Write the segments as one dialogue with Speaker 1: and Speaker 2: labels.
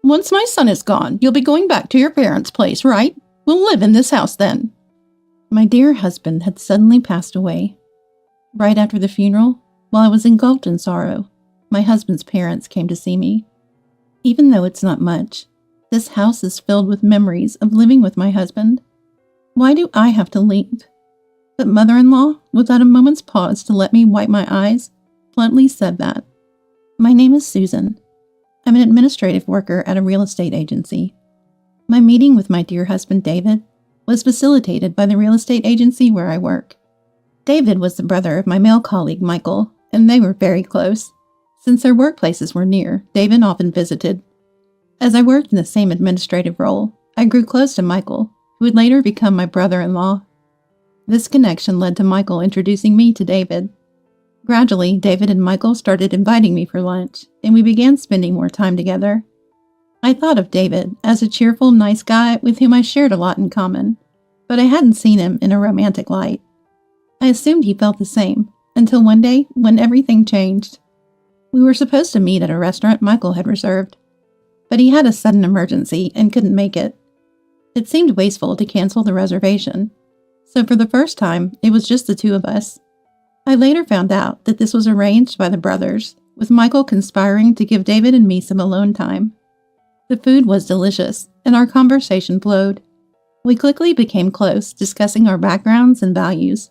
Speaker 1: Once my son is gone, you'll be going back to your parents' place, right? We'll live in this house then. My dear husband had suddenly passed away. Right after the funeral, while I was engulfed in sorrow, my husband's parents came to see me. Even though it's not much, this house is filled with memories of living with my husband. Why do I have to leave? But mother-in-law, without a moment's pause to let me wipe my eyes, bluntly said that. My name is Susan. I'm an administrative worker at a real estate agency. My meeting with my dear husband David was facilitated by the real estate agency where I work. David was the brother of my male colleague Michael, and they were very close. Since their workplaces were near, David often visited. As I worked in the same administrative role, I grew close to Michael, who would later become my brother-in-law. This connection led to Michael introducing me to David. Gradually, David and Michael started inviting me for lunch, and we began spending more time together. I thought of David as a cheerful, nice guy with whom I shared a lot in common, but I hadn't seen him in a romantic light. I assumed he felt the same, until one day when everything changed. We were supposed to meet at a restaurant Michael had reserved, but he had a sudden emergency and couldn't make it. It seemed wasteful to cancel the reservation, so for the first time, it was just the two of us. I later found out that this was arranged by the brothers, with Michael conspiring to give David and me some alone time. The food was delicious, and our conversation flowed. We quickly became close, discussing our backgrounds and values.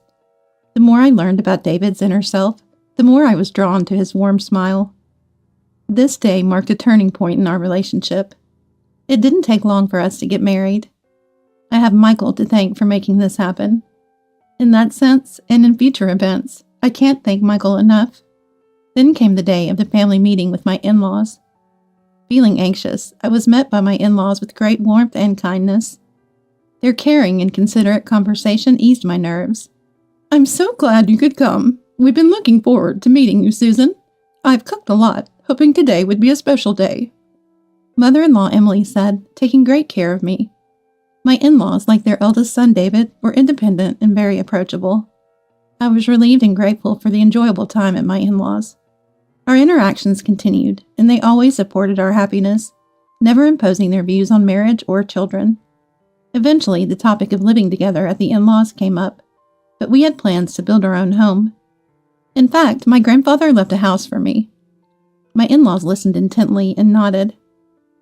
Speaker 1: The more I learned about David's inner self, the more I was drawn to his warm smile. This day marked a turning point in our relationship. It didn't take long for us to get married. I have Michael to thank for making this happen. In that sense, and in future events, I can't thank Michael enough. Then came the day of the family meeting with my in-laws. Feeling anxious, I was met by my in-laws with great warmth and kindness. Their caring and considerate conversation eased my nerves. I'm so glad you could come. We've been looking forward to meeting you, Susan. I've cooked a lot, hoping today would be a special day. Mother-in-law Emily said, taking great care of me. My in-laws, like their eldest son David, were independent and very approachable. I was relieved and grateful for the enjoyable time at my in-laws. Our interactions continued, and they always supported our happiness, never imposing their views on marriage or children. Eventually, the topic of living together at the in-laws came up, but we had plans to build our own home. In fact, my grandfather left a house for me. My in-laws listened intently and nodded.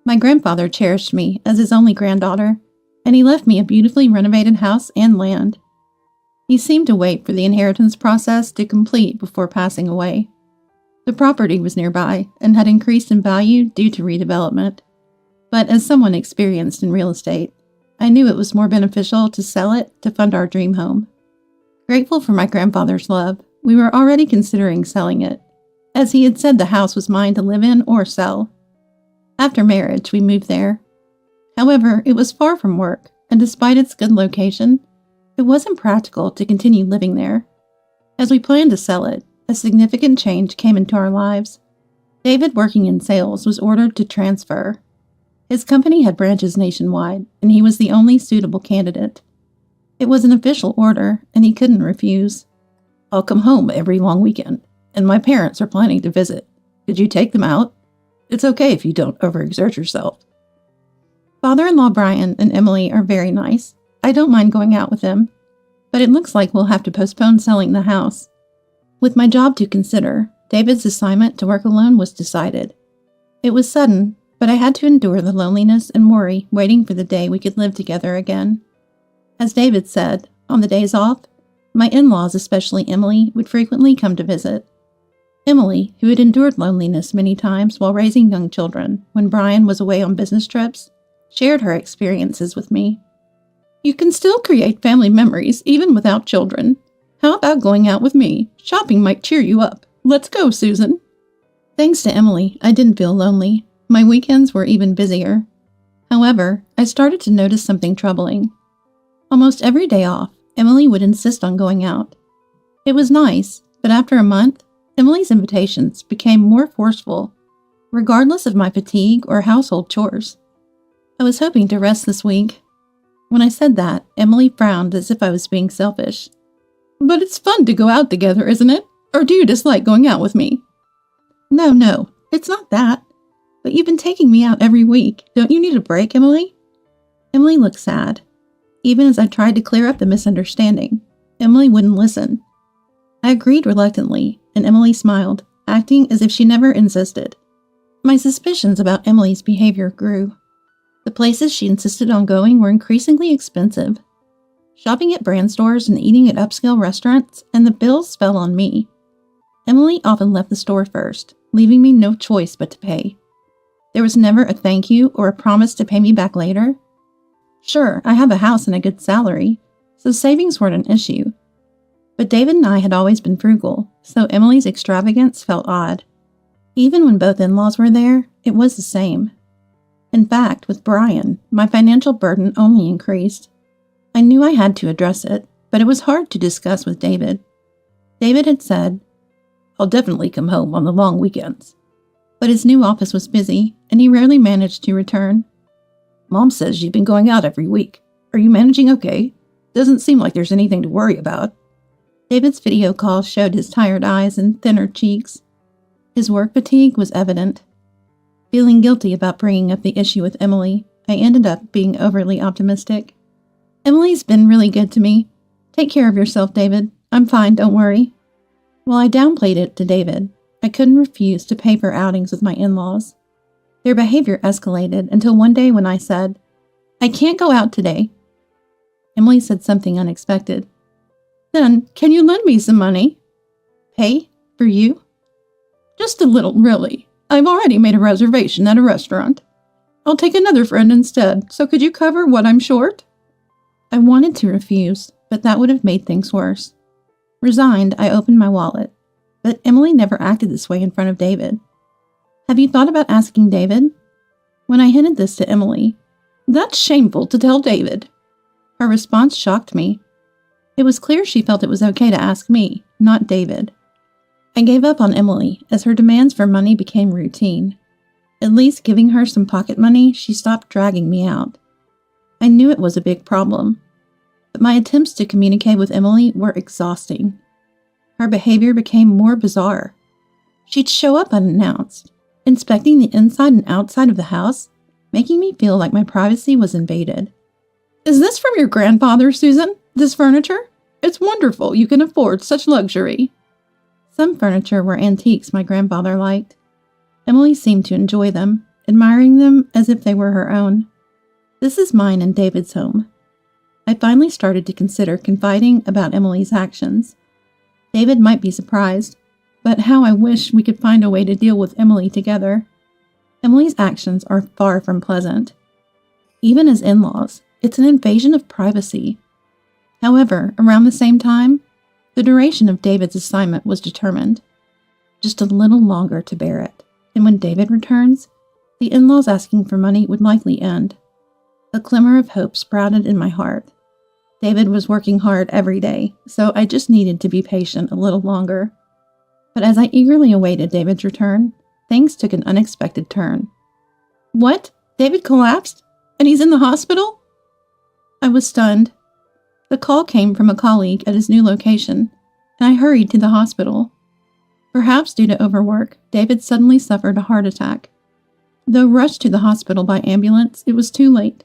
Speaker 1: My grandfather cherished me as his only granddaughter, and he left me a beautifully renovated house and land. He seemed to wait for the inheritance process to complete before passing away. The property was nearby and had increased in value due to redevelopment. But as someone experienced in real estate, I knew it was more beneficial to sell it to fund our dream home. Grateful for my grandfather's love, we were already considering selling it, as he had said the house was mine to live in or sell. After marriage, we moved there. However, it was far from work, and despite its good location, it wasn't practical to continue living there. As we planned to sell it, a significant change came into our lives. David, working in sales, was ordered to transfer. His company had branches nationwide, and he was the only suitable candidate. It was an official order, and he couldn't refuse. I'll come home every long weekend, and my parents are planning to visit. Could you take them out? It's okay if you don't overexert yourself. Father-in-law Brian and Emily are very nice. I don't mind going out with them, but it looks like we'll have to postpone selling the house. With my job to consider, David's assignment to work alone was decided. It was sudden, but I had to endure the loneliness and worry waiting for the day we could live together again. As David said, on the days off, my in-laws, especially Emily, would frequently come to visit. Emily, who had endured loneliness many times while raising young children when Brian was away on business trips, shared her experiences with me. You can still create family memories even without children. How about going out with me? Shopping might cheer you up. Let's go, Susan. Thanks to Emily, I didn't feel lonely. My weekends were even busier. However, I started to notice something troubling. Almost every day off, Emily would insist on going out. It was nice, but after a month, Emily's invitations became more forceful, regardless of my fatigue or household chores. I was hoping to rest this week. When I said that, Emily frowned as if I was being selfish. But it's fun to go out together, isn't it? Or do you dislike going out with me? No, it's not that. But you've been taking me out every week. Don't you need a break, Emily? Emily looked sad. Even as I tried to clear up the misunderstanding, Emily wouldn't listen. I agreed reluctantly, and Emily smiled, acting as if she never insisted. My suspicions about Emily's behavior grew. The places she insisted on going were increasingly expensive. Shopping at brand stores and eating at upscale restaurants, and the bills fell on me. Emily often left the store first, leaving me no choice but to pay. There was never a thank you or a promise to pay me back later. Sure, I have a house and a good salary, so savings weren't an issue. But David and I had always been frugal, so Emily's extravagance felt odd. Even when both in-laws were there, it was the same. In fact, with Brian, my financial burden only increased. I knew I had to address it, but it was hard to discuss with David. David had said, "I'll definitely come home on the long weekends." But his new office was busy, and he rarely managed to return. "Mom says you've been going out every week. Are you managing okay? Doesn't seem like there's anything to worry about." David's video call showed his tired eyes and thinner cheeks. His work fatigue was evident. Feeling guilty about bringing up the issue with Emily, I ended up being overly optimistic. "Emily's been really good to me. Take care of yourself, David. I'm fine, don't worry." While I downplayed it to David, I couldn't refuse to pay for outings with my in-laws. Their behavior escalated until one day when I said, "I can't go out today." Emily said something unexpected. "Then, can you lend me some money?" "Pay? For you?" "Just a little, really. I've already made a reservation at a restaurant. I'll take another friend instead, so could you cover what I'm short?" I wanted to refuse, but that would have made things worse. Resigned, I opened my wallet, but Emily never acted this way in front of David. "Have you thought about asking David?" When I hinted this to Emily, "That's shameful to tell David." Her response shocked me. It was clear she felt it was okay to ask me, not David. I gave up on Emily as her demands for money became routine. At least giving her some pocket money, she stopped dragging me out. I knew it was a big problem, but my attempts to communicate with Emily were exhausting. Her behavior became more bizarre. She'd show up unannounced, inspecting the inside and outside of the house, making me feel like my privacy was invaded. "Is this from your grandfather, Susan? This furniture? It's wonderful you can afford such luxury." Some furniture were antiques my grandfather liked. Emily seemed to enjoy them, admiring them as if they were her own. This is mine and David's home. I finally started to consider confiding about Emily's actions. David might be surprised, but how I wish we could find a way to deal with Emily together. Emily's actions are far from pleasant. Even as in-laws, it's an invasion of privacy. However, around the same time, the duration of David's assignment was determined. Just a little longer to bear it, and when David returns, the in-laws asking for money would likely end. A glimmer of hope sprouted in my heart. David was working hard every day, so I just needed to be patient a little longer. But as I eagerly awaited David's return, things took an unexpected turn. "What? David collapsed? And he's in the hospital?" I was stunned. The call came from a colleague at his new location, and I hurried to the hospital. Perhaps due to overwork, David suddenly suffered a heart attack. Though rushed to the hospital by ambulance, it was too late.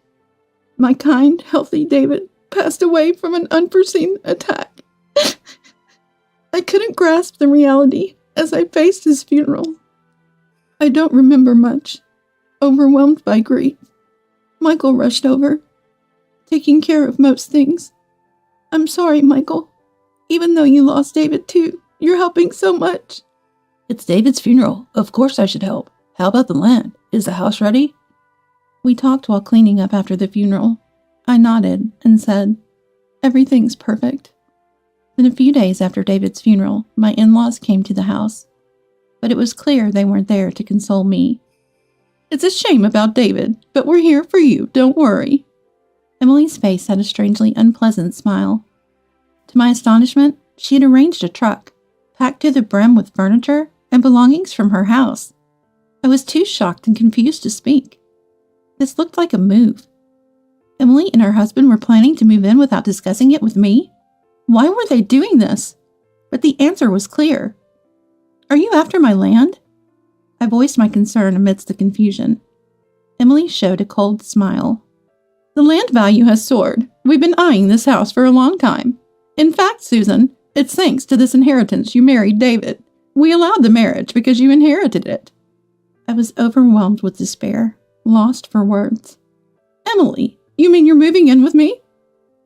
Speaker 1: My kind, healthy David passed away from an unforeseen attack. I couldn't grasp the reality as I faced his funeral. I don't remember much. Overwhelmed by grief, Michael rushed over, taking care of most things. "I'm sorry, Michael. Even though you lost David too, you're helping so much." "It's David's funeral. Of course I should help. How about the land? Is the house ready?" We talked while cleaning up after the funeral. I nodded and said, "Everything's perfect." Then a few days after David's funeral, my in-laws came to the house. But it was clear they weren't there to console me. "It's a shame about David, but we're here for you, don't worry." Emily's face had a strangely unpleasant smile. To my astonishment, she had arranged a truck, packed to the brim with furniture and belongings from her house. I was too shocked and confused to speak. This looked like a move. Emily and her husband were planning to move in without discussing it with me? Why were they doing this? But the answer was clear. "Are you after my land?" I voiced my concern amidst the confusion. Emily showed a cold smile. The land value has soared. We've been eyeing this house for a long time. In fact, Susan, it's thanks to this inheritance you married David. We allowed the marriage because you inherited it. I was overwhelmed with despair, lost for words. Emily, you mean you're moving in with me?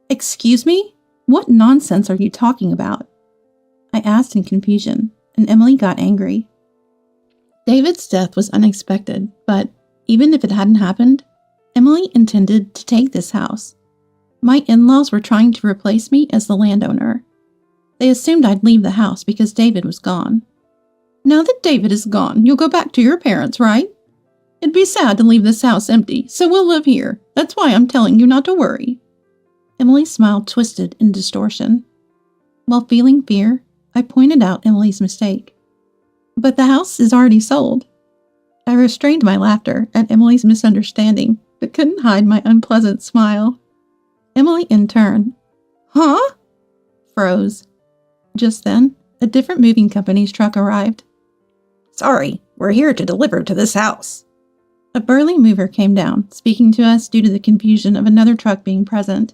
Speaker 1: Excuse me? What nonsense are you talking about? I asked in confusion, and Emily got angry. David's death was unexpected, but even if it hadn't happened, Emily intended to take this house. My in-laws were trying to replace me as the landowner. They assumed I'd leave the house because David was gone. Now that David is gone, you'll go back to your parents, right? It'd be sad to leave this house empty, so we'll live here. That's why I'm telling you not to worry. Emily's smile twisted in distortion. While feeling fear, I pointed out Emily's mistake. But the house is already sold. I restrained my laughter at Emily's misunderstanding, but couldn't hide my unpleasant smile. Emily, in turn, huh? Froze. Just then, a different moving company's truck arrived. Sorry, we're here to deliver to this house. A burly mover came down, speaking to us due to the confusion of another truck being present.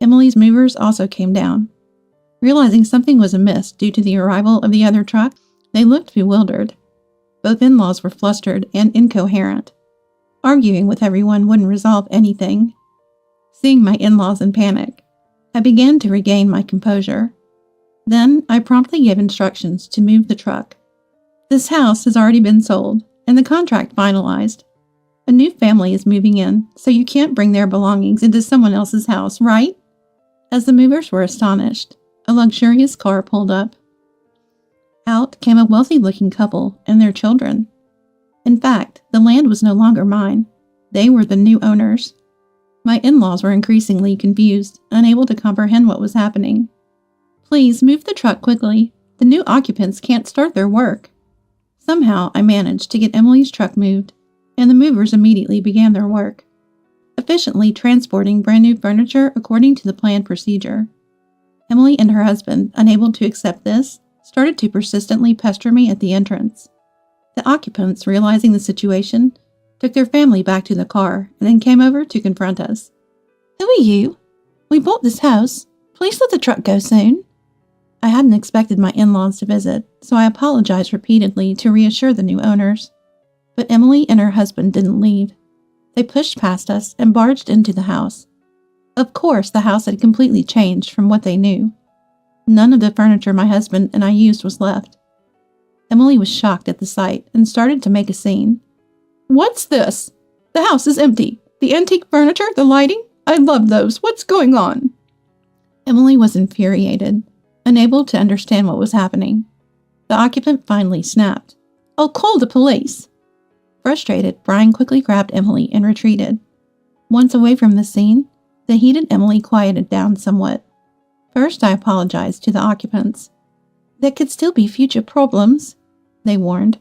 Speaker 1: Emily's movers also came down. Realizing something was amiss due to the arrival of the other truck, they looked bewildered. Both in-laws were flustered and incoherent. Arguing with everyone wouldn't resolve anything. Seeing my in-laws in panic, I began to regain my composure. Then I promptly gave instructions to move the truck. This house has already been sold, and the contract finalized. A new family is moving in, so you can't bring their belongings into someone else's house, right? As the movers were astonished, a luxurious car pulled up. Out came a wealthy-looking couple and their children. In fact, the land was no longer mine. They were the new owners. My in-laws were increasingly confused, unable to comprehend what was happening. Please move the truck quickly. The new occupants can't start their work. Somehow, I managed to get Emily's truck moved, and the movers immediately began their work, efficiently transporting brand new furniture according to the planned procedure. Emily and her husband, unable to accept this, started to persistently pester me at the entrance. The occupants, realizing the situation, took their family back to the car and then came over to confront us. Who are you? We bought this house. Please let the truck go soon. I hadn't expected my in-laws to visit, so I apologized repeatedly to reassure the new owners. But Emily and her husband didn't leave. They pushed past us and barged into the house. Of course, the house had completely changed from what they knew. None of the furniture my husband and I used was left. Emily was shocked at the sight and started to make a scene. What's this? The house is empty. The antique furniture, the lighting, I love those. What's going on? Emily was infuriated, unable to understand what was happening. The occupant finally snapped. I'll call the police. Frustrated, Brian quickly grabbed Emily and retreated. Once away from the scene, the heated Emily quieted down somewhat. First, I apologized to the occupants. There could still be future problems, they warned.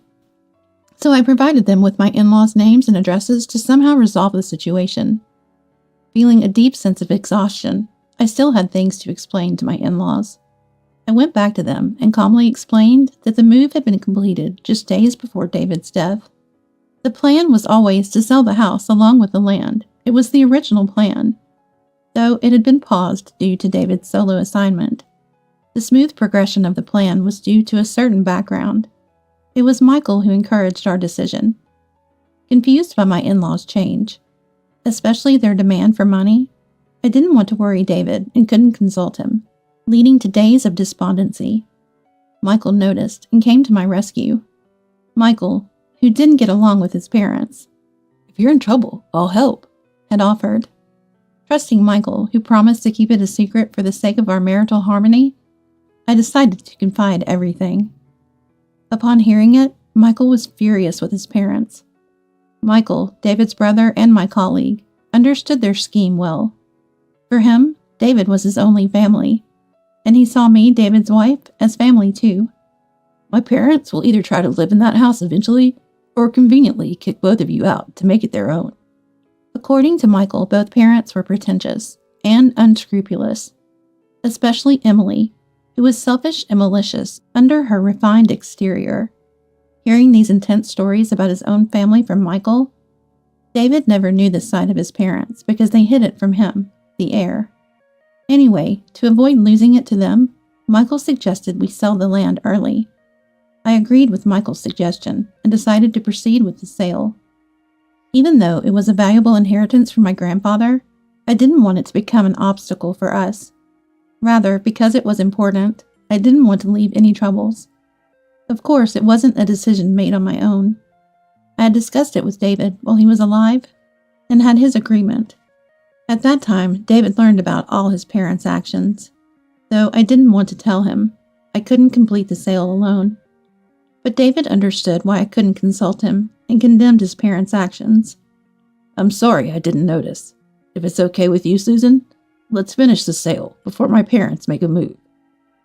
Speaker 1: So I provided them with my in-laws' names and addresses to somehow resolve the situation. Feeling a deep sense of exhaustion, I still had things to explain to my in-laws. I went back to them and calmly explained that the move had been completed just days before David's death. The plan was always to sell the house along with the land. It was the original plan, though it had been paused due to David's solo assignment. The smooth progression of the plan was due to a certain background. It was Michael who encouraged our decision. Confused by my in-laws' change, especially their demand for money, I didn't want to worry David and couldn't consult him, leading to days of despondency. Michael noticed and came to my rescue. Michael, who didn't get along with his parents, if you're in trouble, I'll help, had offered. Trusting Michael, who promised to keep it a secret for the sake of our marital harmony, I decided to confide everything. Upon hearing it, Michael was furious with his parents. Michael, David's brother and my colleague, understood their scheme well. For him, David was his only family, and he saw me, David's wife, as family too. My parents will either try to live in that house eventually, or conveniently kick both of you out to make it their own. According to Michael, both parents were pretentious and unscrupulous, especially Emily, who was selfish and malicious under her refined exterior. Hearing these intense stories about his own family from Michael, David never knew this side of his parents because they hid it from him, the heir. Anyway, to avoid losing it to them, Michael suggested we sell the land early. I agreed with Michael's suggestion and decided to proceed with the sale. Even though it was a valuable inheritance from my grandfather, I didn't want it to become an obstacle for us. Rather, because it was important, I didn't want to leave any troubles. Of course, it wasn't a decision made on my own. I had discussed it with David while he was alive and had his agreement. At that time, David learned about all his parents' actions. Though I didn't want to tell him, I couldn't complete the sale alone. But David understood why I couldn't consult him and condemned his parents' actions.
Speaker 2: I'm sorry I didn't notice. If it's okay with you, Susan, let's finish the sale before my parents make a move.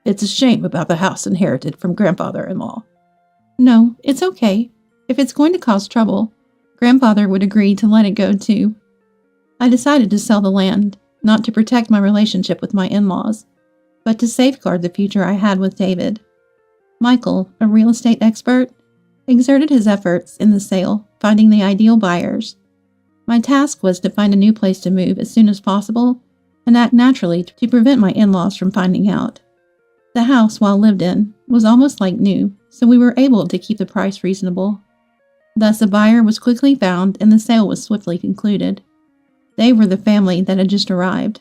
Speaker 2: It's a shame about the house inherited from grandfather-in-law.
Speaker 1: No, it's okay. If it's going to cause trouble, Grandfather would agree to let it go too. I decided to sell the land, not to protect my relationship with my in-laws, but to safeguard the future I had with David. Michael, a real estate expert, exerted his efforts in the sale, finding the ideal buyers. My task was to find a new place to move as soon as possible and act naturally to prevent my in-laws from finding out. The house, while lived in, was almost like new, so we were able to keep the price reasonable. Thus, a buyer was quickly found and the sale was swiftly concluded. They were the family that had just arrived.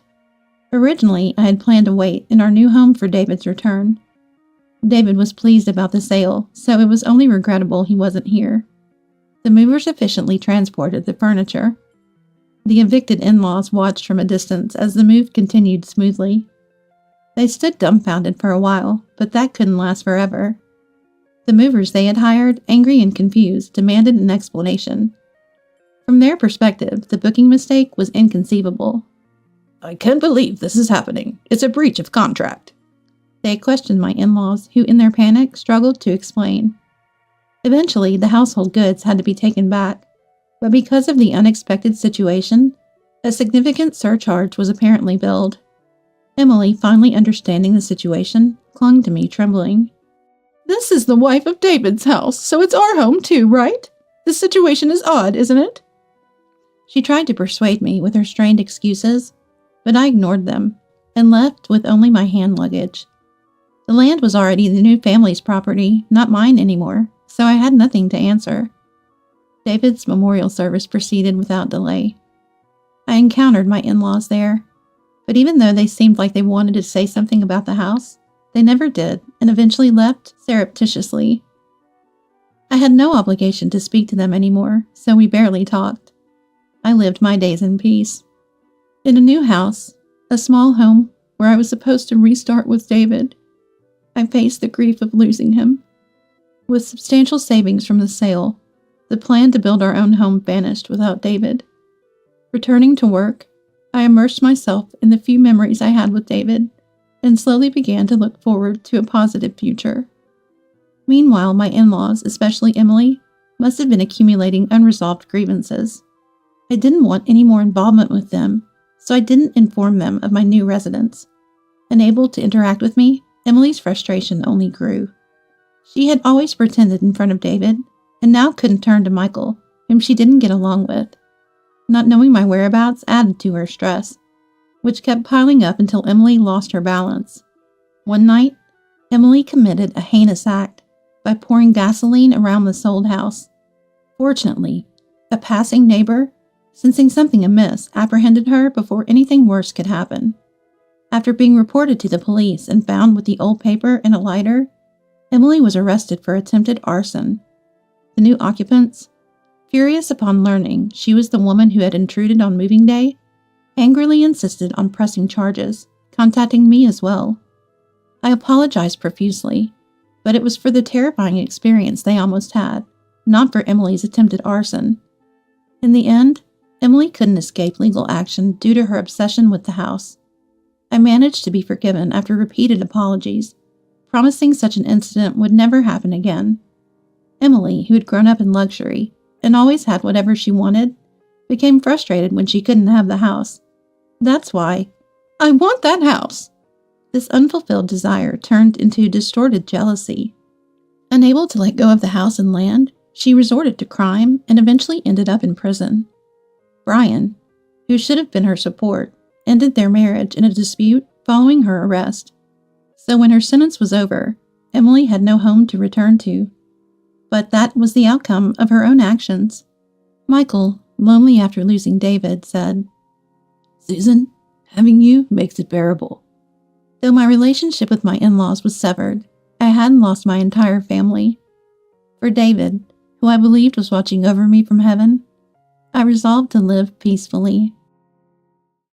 Speaker 1: Originally, I had planned to wait in our new home for David's return. David was pleased about the sale, so it was only regrettable he wasn't here. The movers efficiently transported the furniture. The evicted in-laws watched from a distance as the move continued smoothly. They stood dumbfounded for a while, but that couldn't last forever. The movers they had hired, angry and confused, demanded an explanation. From their perspective, the booking mistake was inconceivable.
Speaker 2: I can't believe this is happening. It's a breach of contract.
Speaker 1: They questioned my in-laws, who in their panic struggled to explain. Eventually, the household goods had to be taken back, but because of the unexpected situation, a significant surcharge was apparently billed. Emily, finally understanding the situation, clung to me, trembling.
Speaker 2: This is the wife of David's house, so it's our home too, right? The situation is odd, isn't it?
Speaker 1: She tried to persuade me with her strained excuses, but I ignored them and left with only my hand luggage. The land was already the new family's property, not mine anymore, so I had nothing to answer. David's memorial service proceeded without delay. I encountered my in-laws there, but even though they seemed like they wanted to say something about the house, they never did and eventually left surreptitiously. I had no obligation to speak to them anymore, so we barely talked. I lived my days in peace. In a new house, a small home where I was supposed to restart with David, I faced the grief of losing him. With substantial savings from the sale, the plan to build our own home vanished without David. Returning to work, I immersed myself in the few memories I had with David and slowly began to look forward to a positive future. Meanwhile, my in-laws, especially Emily, must have been accumulating unresolved grievances. I didn't want any more involvement with them, so I didn't inform them of my new residence. Unable to interact with me, Emily's frustration only grew. She had always pretended in front of David, and now couldn't turn to Michael, whom she didn't get along with. Not knowing my whereabouts added to her stress, which kept piling up until Emily lost her balance. One night, Emily committed a heinous act by pouring gasoline around the sold house. Fortunately, a passing neighbor, sensing something amiss, apprehended her before anything worse could happen. After being reported to the police and found with the old paper and a lighter, Emily was arrested for attempted arson. The new occupants, furious upon learning she was the woman who had intruded on moving day, angrily insisted on pressing charges, contacting me as well. I apologized profusely, but it was for the terrifying experience they almost had, not for Emily's attempted arson. In the end, Emily couldn't escape legal action due to her obsession with the house. I managed to be forgiven after repeated apologies, promising such an incident would never happen again. Emily, who had grown up in luxury and always had whatever she wanted, became frustrated when she couldn't have the house. That's why, I want that house! This unfulfilled desire turned into distorted jealousy. Unable to let go of the house and land, she resorted to crime and eventually ended up in prison. Brian, who should have been her support, ended their marriage in a dispute following her arrest. So when her sentence was over, Emily had no home to return to. But that was the outcome of her own actions. Michael, lonely after losing David, said,
Speaker 2: "Susan, having you makes it bearable."
Speaker 1: "Though my relationship with my in-laws was severed, I hadn't lost my entire family. For David, who I believed was watching over me from heaven, I resolved to live peacefully."